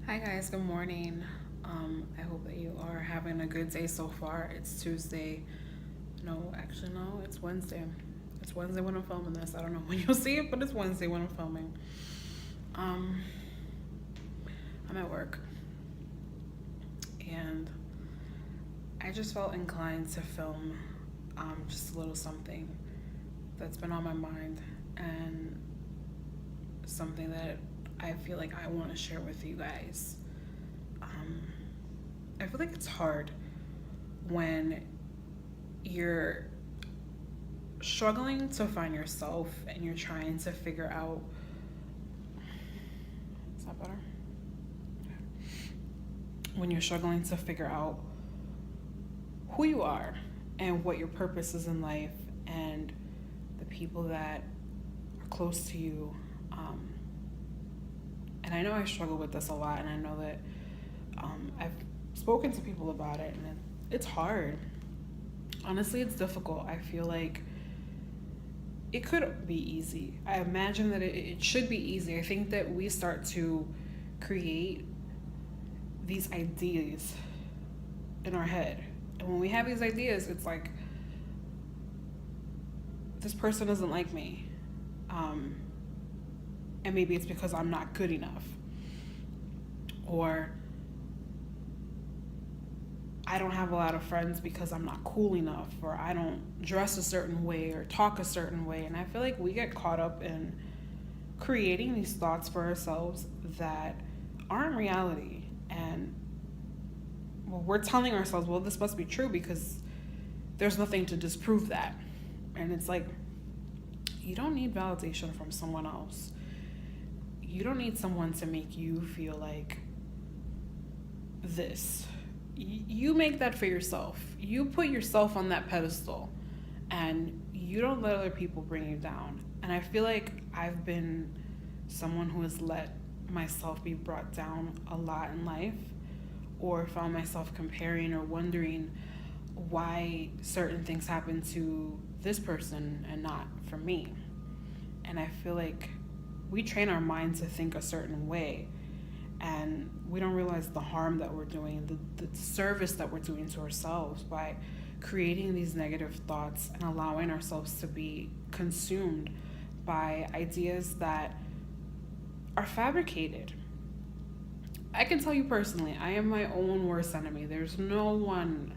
Hi guys, good morning. I hope that you are having a good day so far. It's Tuesday. No, actually no, it's Wednesday. It's Wednesday when I'm filming this. I don't know when you'll see it, but it's Wednesday when I'm filming. Um, I'm at work and I just felt inclined to film just a little something that's been on my mind and something that I feel like I want to share with you guys. Um, I feel like it's hard when you're struggling to find yourself and you're trying to figure out. Is that better? When you're struggling to figure out who you are and what your purpose is in life and the people that are close to you. And I know I struggle with this a lot, and I know that I've spoken to people about it, and it's hard. Honestly, it's difficult. I feel like it could be easy. I imagine that it should be easy. I think that we start to create these ideas in our head. And when we have these ideas, it's like, this person doesn't like me. And maybe it's because I'm not good enough. Or I don't have a lot of friends because I'm not cool enough, or I don't dress a certain way or talk a certain way. And I feel like we get caught up in creating these thoughts for ourselves that aren't reality. And well, we're telling ourselves, well, this must be true because there's nothing to disprove that. And it's like, you don't need validation from someone else. You don't need someone to make you feel like this. You make that for yourself. You put yourself on that pedestal and you don't let other people bring you down. And I feel like I've been someone who has let myself be brought down a lot in life, or found myself comparing or wondering why certain things happen to this person and not for me. And I feel like we train our minds to think a certain way, and we don't realize the harm that we're doing, the service that we're doing to ourselves by creating these negative thoughts and allowing ourselves to be consumed by ideas that are fabricated. I can tell you personally, I am my own worst enemy. There's no one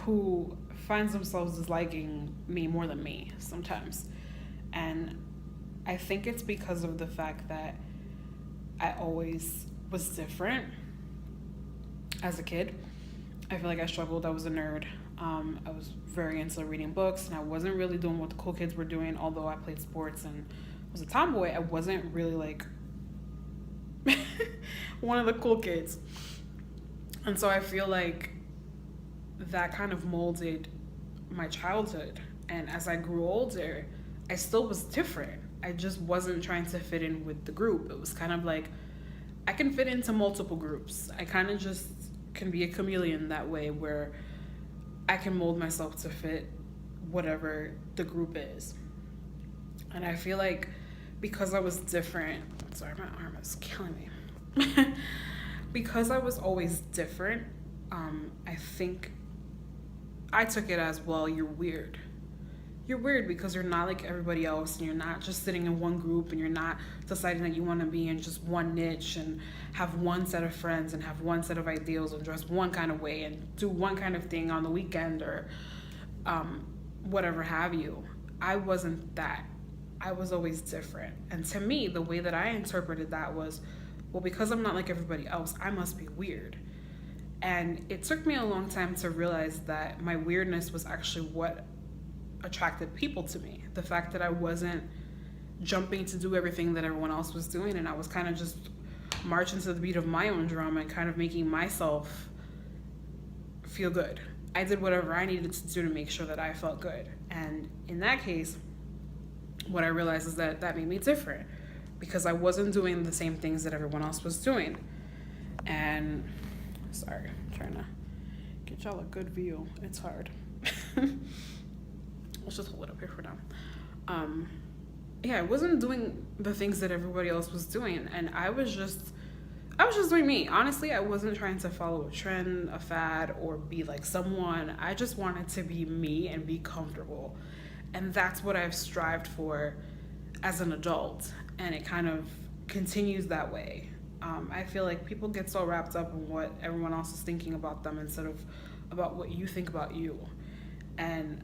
who finds themselves disliking me more than me sometimes. And I think it's because of the fact that I always was different as a kid. I feel like I struggled. I was a nerd. I was very into reading books, and I wasn't really doing what the cool kids were doing. Although I played sports and was a tomboy, I wasn't really like one of the cool kids. And so I feel like that kind of molded my childhood. And as I grew older, I still was different. I just wasn't trying to fit in with the group. It was kind of like, I can fit into multiple groups. I kind of just can be a chameleon that way, where I can mold myself to fit whatever the group is. And I feel like because I was different, sorry, my arm is killing me. Because I was always different, I think I took it as, well, you're weird. You're weird because you're not like everybody else, and you're not just sitting in one group, and you're not deciding that you want to be in just one niche and have one set of friends and have one set of ideals and dress one kind of way and do one kind of thing on the weekend, or whatever have you. I wasn't that. I was always different. And to me, the way that I interpreted that was, well, because I'm not like everybody else, I must be weird. And it took me a long time to realize that my weirdness was actually what attracted people to me. The fact that I wasn't jumping to do everything that everyone else was doing, and I was kind of just marching to the beat of my own drum and kind of making myself feel good. I did whatever I needed to do to make sure that I felt good. And in that case, what I realized is that that made me different, because I wasn't doing the same things that everyone else was doing. And sorry, I'm trying to get y'all a good view. It's hard. Let's just hold it up here for now. Yeah, I wasn't doing the things that everybody else was doing, and I was just I was just doing me. Honestly, I wasn't trying to follow a trend, a fad, or be like someone. I just wanted to be me and be comfortable. And that's what I've strived for as an adult. And it kind of continues that way. I feel like people get so wrapped up in what everyone else is thinking about them instead of about what you think about you. And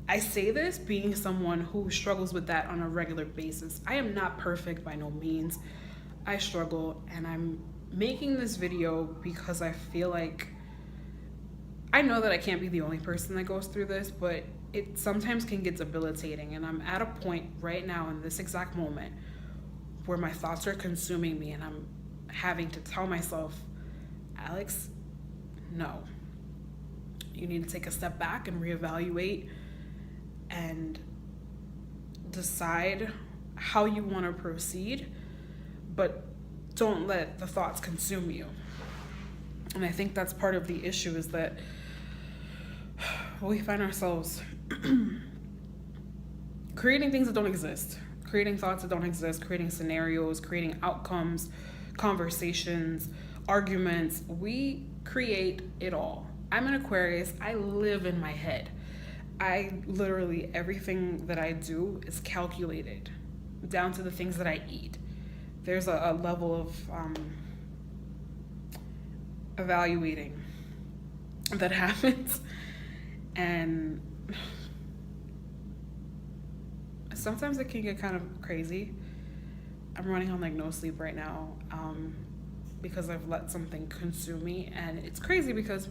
I say this being someone who struggles with that on a regular basis. I am not perfect by no means. I struggle, and I'm making this video because I feel like I know that I can't be the only person that goes through this, but it sometimes can get debilitating. And I'm at a point right now in this exact moment where my thoughts are consuming me, and I'm having to tell myself, Alex, no. You need to take a step back and reevaluate and decide how you want to proceed, but don't let the thoughts consume you. And I think that's part of the issue, is that we find ourselves creating things that don't exist, creating thoughts that don't exist, creating scenarios, creating outcomes, conversations, arguments. We create it all. I'm an Aquarius. I live in my head. I literally, everything that I do is calculated, down to the things that I eat. There's a level of evaluating that happens, and sometimes it can get kind of crazy. I'm running on like no sleep right now because I've let something consume me, and it's crazy because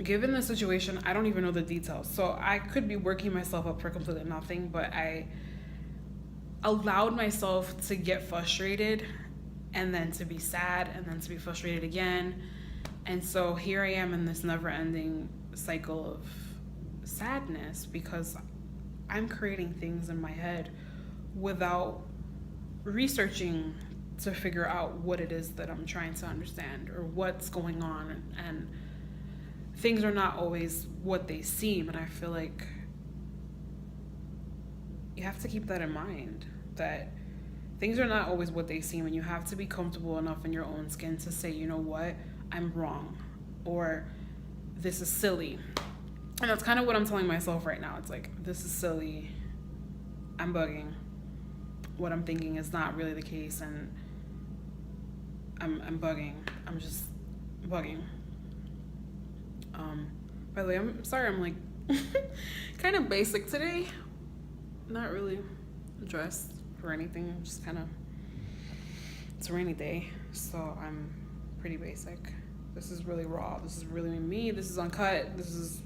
given the situation, I don't even know the details. So I could be working myself up for completely nothing, but I allowed myself to get frustrated, and then to be sad, and then to be frustrated again. And so here I am in this never-ending cycle of sadness because I'm creating things in my head without researching to figure out what it is that I'm trying to understand or what's going on. And things are not always what they seem, and I feel like you have to keep that in mind, that things are not always what they seem, and you have to be comfortable enough in your own skin to say, you know what, I'm wrong, or this is silly. And that's kind of what I'm telling myself right now. It's like, this is silly, I'm bugging, what I'm thinking is not really the case, and I'm bugging, I'm just bugging. By the way, I'm sorry, I'm like kind of basic today, not really dressed for anything. I'm just kind of, it's a rainy day, so I'm pretty basic. This is really raw, this is really me, this is uncut, this is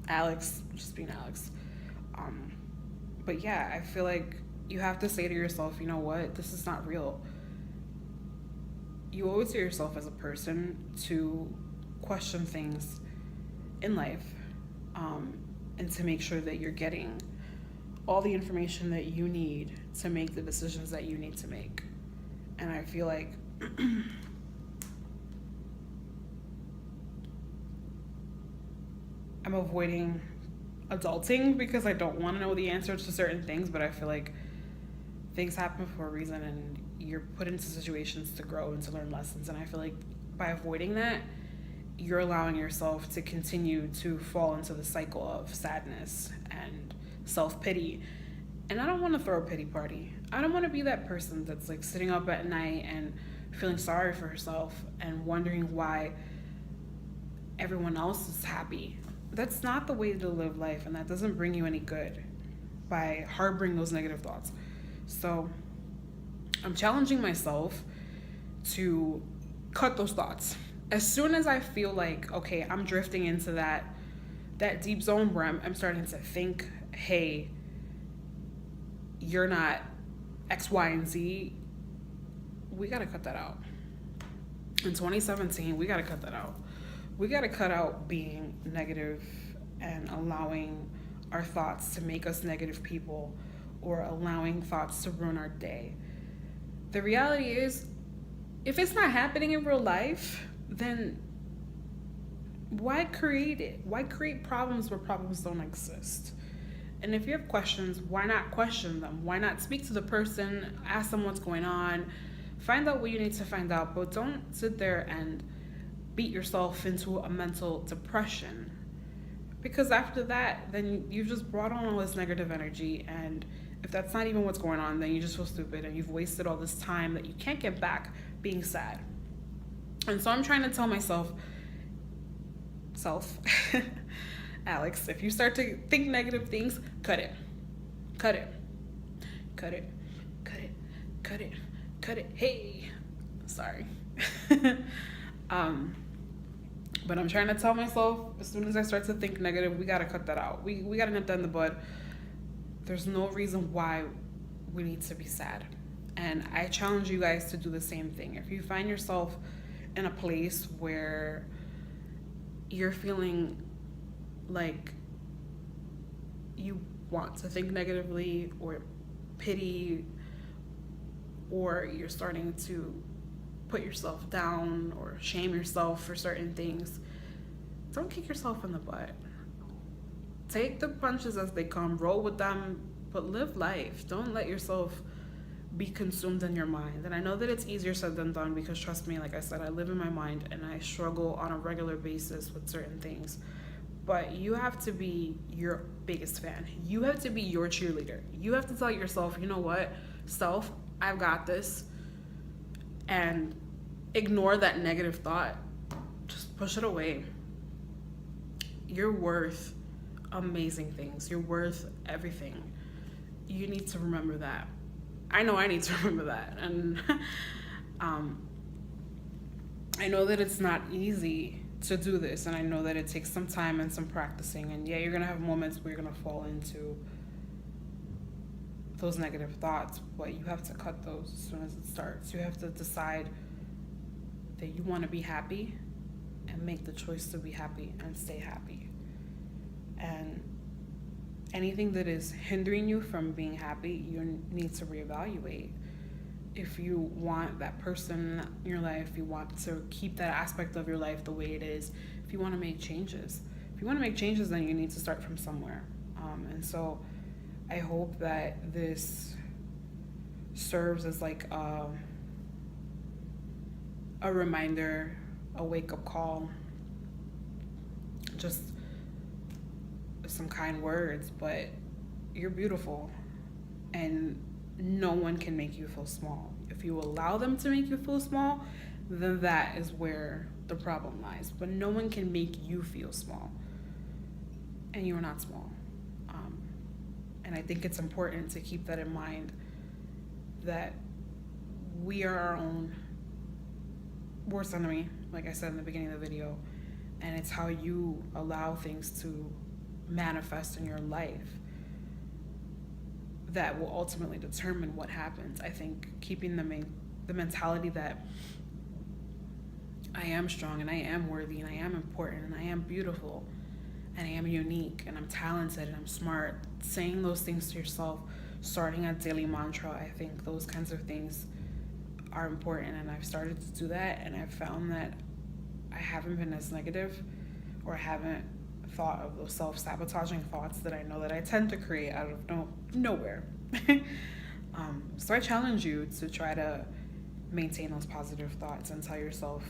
Alex just being Alex. But yeah, I feel like you have to say to yourself, you know what, this is not real. You owe it to yourself as a person to question things in life, and to make sure that you're getting all the information that you need to make the decisions that you need to make. And I feel like I'm avoiding adulting because I don't want to know the answers to certain things, but I feel like things happen for a reason, and you're put into situations to grow and to learn lessons. And I feel like by avoiding that, you're allowing yourself to continue to fall into the cycle of sadness and self-pity. And I don't want to throw a pity party. I don't want to be that person that's like sitting up at night and feeling sorry for herself and wondering why everyone else is happy. That's not the way to live life, and that doesn't bring you any good by harboring those negative thoughts. So I'm challenging myself to cut those thoughts. As soon as I feel like, okay, I'm drifting into that deep zone where I'm starting to think, hey, you're not X, Y, and Z, we got to cut that out. In 2017, we got to cut that out. We got to cut out being negative and allowing our thoughts to make us negative people, or allowing thoughts to ruin our day. The reality is, if it's not happening in real life, then why create it? Why create problems where problems don't exist? And if you have questions, why not question them? Why not speak to the person, ask them what's going on, Find out what you need to find out, but don't sit there and beat yourself into a mental depression. Because after that, then you've just brought on all this negative energy, and if that's not even what's going on, then you just feel stupid and you've wasted all this time that you can't get back being sad. And so I'm trying to tell myself, Alex, if you start to think negative things, cut it. Cut it. Cut it. Cut it. Cut it. Cut it. Hey. Sorry. But I'm trying to tell myself, as soon as I start to think negative, we gotta cut that out. We gotta nip that in the bud. There's no reason why we need to be sad. And I challenge you guys to do the same thing. If you find yourself in a place where you're feeling like you want to think negatively or pity, or you're starting to put yourself down or shame yourself for certain things, don't kick yourself in the butt. Take the punches as they come, roll with them, but live life. Don't let yourself be consumed in your mind. And I know that it's easier said than done, because trust me, like I said, I live in my mind and I struggle on a regular basis with certain things. But you have to be your biggest fan. You have to be your cheerleader. You have to tell yourself, you know what, self, I've got this. And ignore that negative thought. Just push it away. You're worth amazing things. You're worth everything. You need to remember that. I know I need to remember that. And I know that it's not easy to do this, and I know that it takes some time and some practicing, and yeah, you're gonna have moments where you're gonna fall into those negative thoughts, but you have to cut those as soon as it starts. You have to decide that you want to be happy and make the choice to be happy and stay happy. And anything that is hindering you from being happy, you need to reevaluate. If you want that person in your life, you want to keep that aspect of your life the way it is, if you want to make changes. If you want to make changes, then you need to start from somewhere. And so I hope that this serves as like a reminder, a wake-up call, just some kind words, but you're beautiful, and no one can make you feel small. If you allow them to make you feel small, then that is where the problem lies. But no one can make you feel small, and you're not small. And I think it's important to keep that in mind, that we are our own worst enemy, like I said in the beginning of the video, and it's how you allow things to manifest in your life that will ultimately determine what happens. I think keeping the mentality that I am strong and I am worthy and I am important and I am beautiful and I am unique and I'm talented and I'm smart, saying those things to yourself, starting a daily mantra, I think those kinds of things are important, and I've started to do that, and I've found that I haven't been as negative, or I haven't thought of those self-sabotaging thoughts that I know that I tend to create out of nowhere. So I challenge you to try to maintain those positive thoughts and tell yourself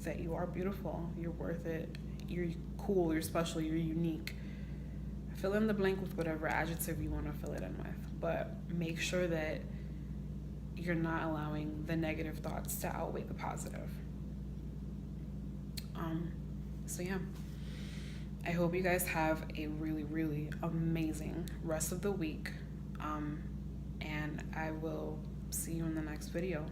that you are beautiful, you're worth it, you're cool, you're special, you're unique. Fill in the blank with whatever adjective you want to fill it in with, but make sure that you're not allowing the negative thoughts to outweigh the positive. So yeah, I hope you guys have a really, really amazing rest of the week, and I will see you in the next video.